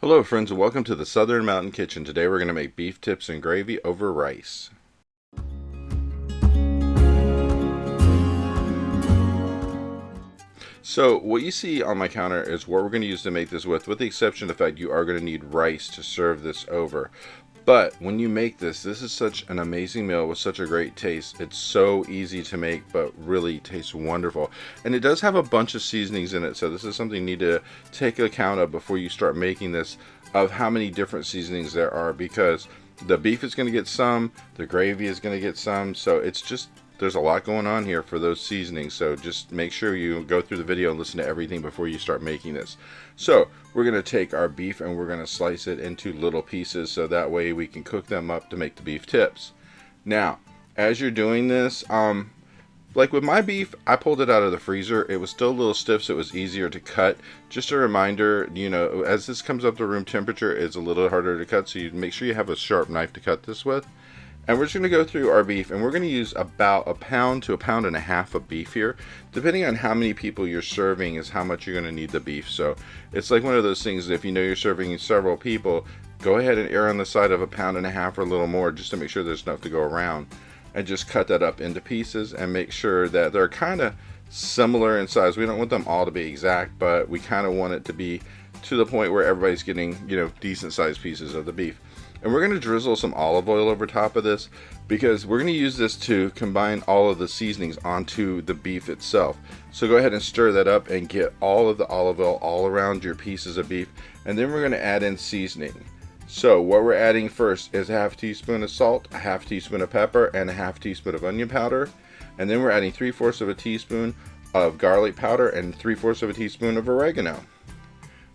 Hello friends and welcome to the Southern Mountain Kitchen. Today we're going to make beef tips and gravy over rice. So what you see on my counter is what we're going to use to make this with the exception of the fact you are going to need rice to serve this over. But when you make this is such an amazing meal with such a great taste. It's so easy to make, but really tastes wonderful. And it does have a bunch of seasonings in it, so this is something you need to take account of before you start making this, of how many different seasonings there are, because the beef is going to get some, the gravy is going to get some, so it's just, there's a lot going on here for those seasonings. So just make sure you go through the video and listen to everything before you start making this. So we're going to take our beef and we're going to slice it into little pieces so that way we can cook them up to make the beef tips. Now as you're doing this, like with my beef, I pulled it out of the freezer. It was still a little stiff, so it was easier to cut. Just a reminder, you know, as this comes up to room temperature, it's a little harder to cut, so you make sure you have a sharp knife to cut this with. And we're just going to go through our beef, and we're going to use about a pound to a pound and a half of beef here. Depending on how many people you're serving is how much you're going to need the beef. So it's like one of those things, if you know you're serving several people, go ahead and err on the side of a pound and a half or a little more, just to make sure there's enough to go around. And just cut that up into pieces and make sure that they're kind of similar in size. We don't want them all to be exact, but we kind of want it to be to the point where everybody's getting, you know, decent sized pieces of the beef. And we're going to drizzle some olive oil over top of this, because we're going to use this to combine all of the seasonings onto the beef itself. So go ahead and stir that up and get all of the olive oil all around your pieces of beef, and then we're going to add in seasoning. So what we're adding first is a half teaspoon of salt, a half teaspoon of pepper, and a half teaspoon of onion powder. And then we're adding 3/4 of a teaspoon of garlic powder and 3/4 of a teaspoon of oregano.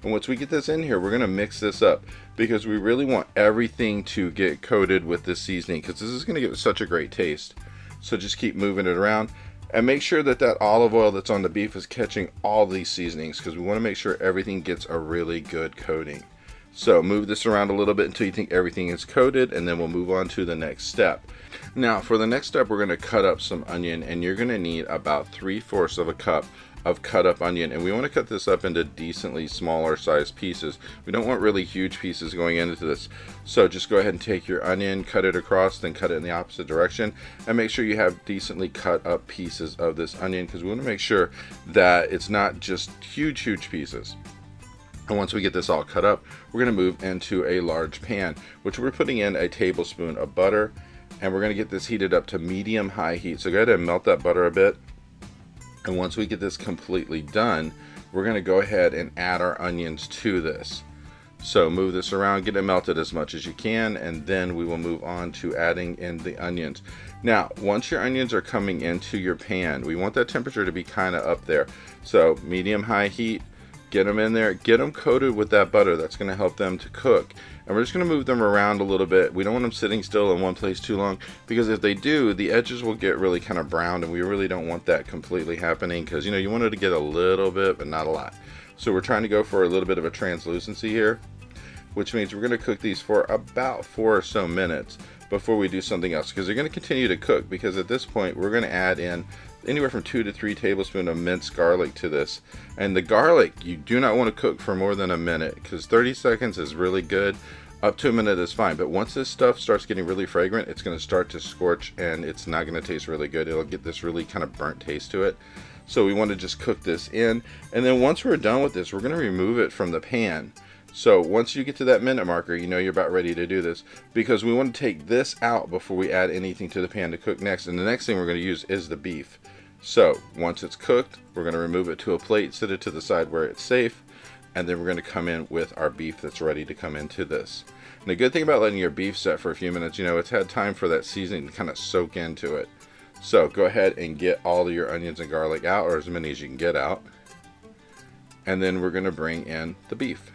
And once we get this in here, we're going to mix this up, because we really want everything to get coated with this seasoning, because this is going to give it such a great taste. So just keep moving it around and make sure that that olive oil that's on the beef is catching all these seasonings, because we want to make sure everything gets a really good coating. So move this around a little bit until you think everything is coated, and then we'll move on to the next step. Now for the next step, we're going to cut up some onion, and you're going to need about 3/4 of a cup of cut up onion, and we want to cut this up into decently smaller sized pieces. We don't want really huge pieces going into this. So just go ahead and take your onion, cut it across, then cut it in the opposite direction, and make sure you have decently cut up pieces of this onion, because we want to make sure that it's not just huge pieces. And once we get this all cut up, we're going to move into a large pan, which we're putting in a tablespoon of butter, and we're going to get this heated up to medium-high heat. So go ahead and melt that butter a bit. And once we get this completely done, we're going to go ahead and add our onions to this. So move this around, get it melted as much as you can, and then we will move on to adding in the onions. Now, once your onions are coming into your pan, we want that temperature to be kind of up there. So medium-high heat. Get them in there, get them coated with that butter. That's going to help them to cook. And we're just going to move them around a little bit. We don't want them sitting still in one place too long, because if they do, the edges will get really kind of browned, and we really don't want that completely happening, because, you know, you want it to get a little bit, but not a lot. So we're trying to go for a little bit of a translucency here, which means we're going to cook these for about 4 or so minutes before we do something else, because they're going to continue to cook, because at this point we're going to add in anywhere from 2 to 3 tablespoons of minced garlic to this. And the garlic, you do not want to cook for more than a minute, because 30 seconds is really good. Up to a minute is fine, but once this stuff starts getting really fragrant, it's going to start to scorch, and it's not going to taste really good. It'll get this really kind of burnt taste to it. So we want to just cook this in, and then once we're done with this, we're going to remove it from the pan. So once you get to that minute marker, you know you're about ready to do this, because we want to take this out before we add anything to the pan to cook next. And the next thing we're going to use is the beef. So once it's cooked, we're going to remove it to a plate, set it to the side where it's safe, and then we're going to come in with our beef that's ready to come into this. And the good thing about letting your beef set for a few minutes, you know, it's had time for that seasoning to kind of soak into it. So go ahead and get all of your onions and garlic out, or as many as you can get out. And then we're going to bring in the beef.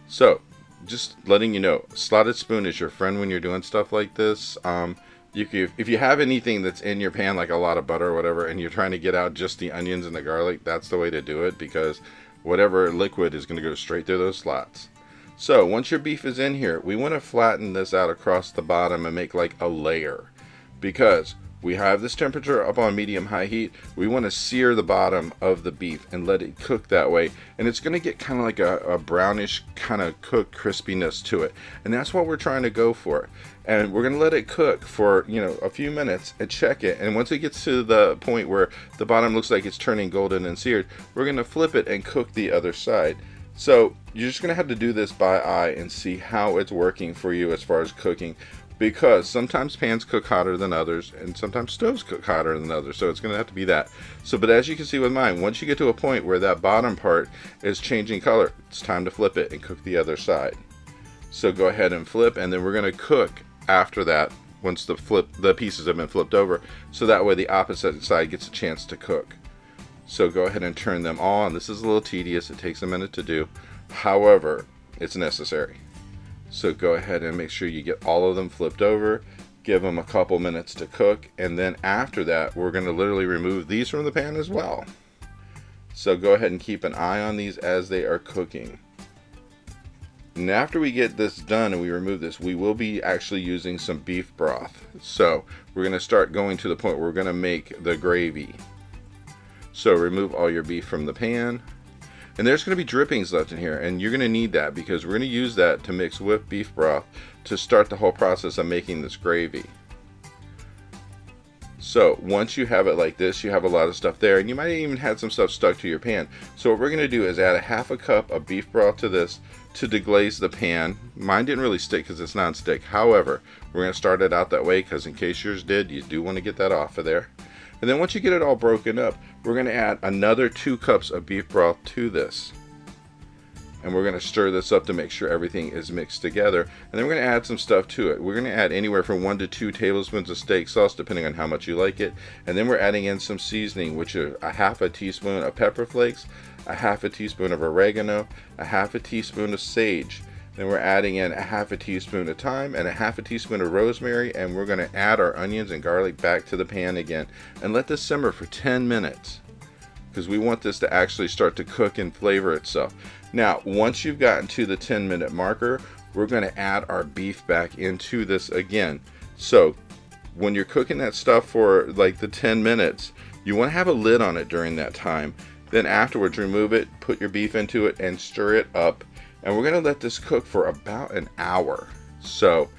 So just letting you know, slotted spoon is your friend when you're doing stuff like this. If you have anything that's in your pan, like a lot of butter or whatever, and you're trying to get out just the onions and the garlic, that's the way to do it, because whatever liquid is going to go straight through those slots. So once your beef is in here, we want to flatten this out across the bottom and make like a layer, because We have this temperature up on medium-high heat. We want to sear the bottom of the beef and let it cook that way. And it's going to get kind of like a brownish kind of cooked crispiness to it. And that's what we're trying to go for. And we're going to let it cook for, you know, a few minutes and check it. And once it gets to the point where the bottom looks like it's turning golden and seared, we're going to flip it and cook the other side. So you're just going to have to do this by eye and see how it's working for you as far as cooking. Because sometimes pans cook hotter than others, and sometimes stoves cook hotter than others, so it's going to have to be that. So, but as you can see with mine, once you get to a point where that bottom part is changing color, it's time to flip it and cook the other side. So go ahead and flip, and then we're going to cook after that once the pieces have been flipped over, so that way the opposite side gets a chance to cook. So go ahead and turn them on. This is a little tedious, it takes a minute to do. However, it's necessary. So go ahead and make sure you get all of them flipped over, give them a couple minutes to cook, and then after that we're going to literally remove these from the pan as well. So go ahead and keep an eye on these as they are cooking. And after we get this done and we remove this, we will be actually using some beef broth. So we're going to start going to the point where we're going to make the gravy. So remove all your beef from the pan. And there's going to be drippings left in here, and you're going to need that because we're going to use that to mix with beef broth to start the whole process of making this gravy. So once you have it like this, you have a lot of stuff there, and you might even have some stuff stuck to your pan. So what we're going to do is add a half a cup of beef broth to this to deglaze the pan. Mine didn't really stick because it's non-stick. However, we're going to start it out that way because in case yours did, you do want to get that off of there. And then once you get it all broken up, we're going to add another 2 cups of beef broth to this. And we're going to stir this up to make sure everything is mixed together. And then we're going to add some stuff to it. We're going to add anywhere from 1 to 2 tablespoons of steak sauce, depending on how much you like it. And then we're adding in some seasoning, which is a half a teaspoon of pepper flakes, a half a teaspoon of oregano, a half a teaspoon of sage. Then we're adding in a half a teaspoon of thyme and a half a teaspoon of rosemary, and we're going to add our onions and garlic back to the pan again and let this simmer for 10 minutes because we want this to actually start to cook and flavor itself. Now, once you've gotten to the 10-minute marker, we're going to add our beef back into this again. So when you're cooking that stuff for like the 10 minutes, you want to have a lid on it during that time. Then afterwards, remove it, put your beef into it, and stir it up. And we're going to let this cook for about an hour. So,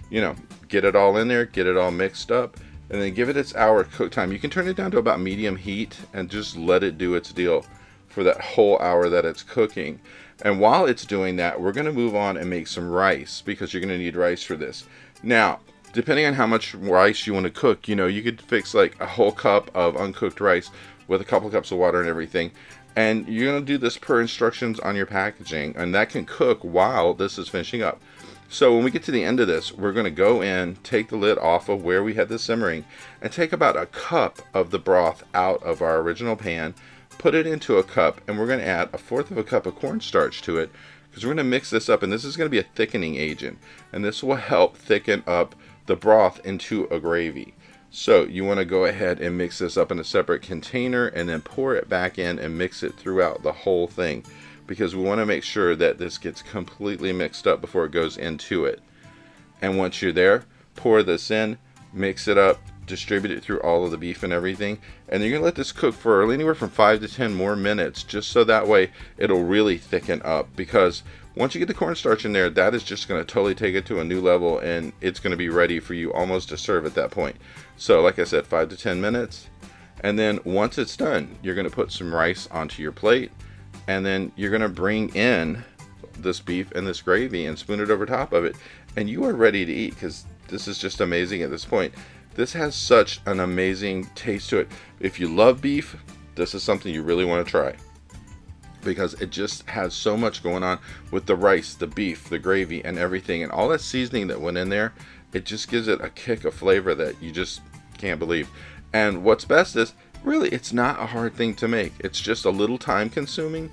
you know, get it all in there, get it all mixed up, and then give it its hour cook time. You can turn it down to about medium heat and just let it do its deal for that whole hour that it's cooking. And while it's doing that, we're going to move on and make some rice because you're going to need rice for this. Now, depending on how much rice you want to cook, you know, you could fix like a whole cup of uncooked rice with a couple cups of water and everything. And you're going to do this per instructions on your packaging, and that can cook while this is finishing up. So when we get to the end of this, we're going to go in, take the lid off of where we had this simmering, and take about a cup of the broth out of our original pan, put it into a cup, and we're going to add 1/4 of a cup of cornstarch to it because we're going to mix this up, and this is going to be a thickening agent, and this will help thicken up the broth into a gravy. So you want to go ahead and mix this up in a separate container and then pour it back in and mix it throughout the whole thing because we want to make sure that this gets completely mixed up before it goes into it. And once you're there, pour this in, mix it up, distribute it through all of the beef and everything, and you're going to let this cook for anywhere from 5 to 10 more minutes just so that way it'll really thicken up because once you get the cornstarch in there, that is just going to totally take it to a new level and it's going to be ready for you almost to serve at that point. So like I said, 5 to 10 minutes. And then once it's done, you're going to put some rice onto your plate and then you're going to bring in this beef and this gravy and spoon it over top of it. And you are ready to eat because this is just amazing at this point. This has such an amazing taste to it. If you love beef, this is something you really want to try because it just has so much going on with the rice, the beef, the gravy, and everything. And all that seasoning that went in there, it just gives it a kick of flavor that you just can't believe. And what's best is, really, it's not a hard thing to make. It's just a little time consuming.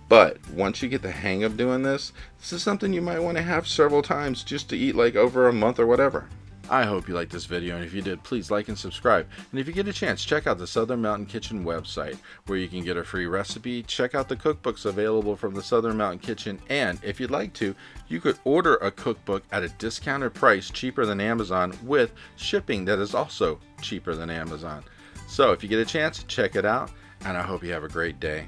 But once you get the hang of doing this, this is something you might want to have several times just to eat like over a month or whatever. I hope you liked this video, and if you did, please like and subscribe. And if you get a chance, check out the Southern Mountain Kitchen website, where you can get a free recipe, check out the cookbooks available from the Southern Mountain Kitchen, and if you'd like to, you could order a cookbook at a discounted price, cheaper than Amazon, with shipping that is also cheaper than Amazon. So if you get a chance, check it out, and I hope you have a great day.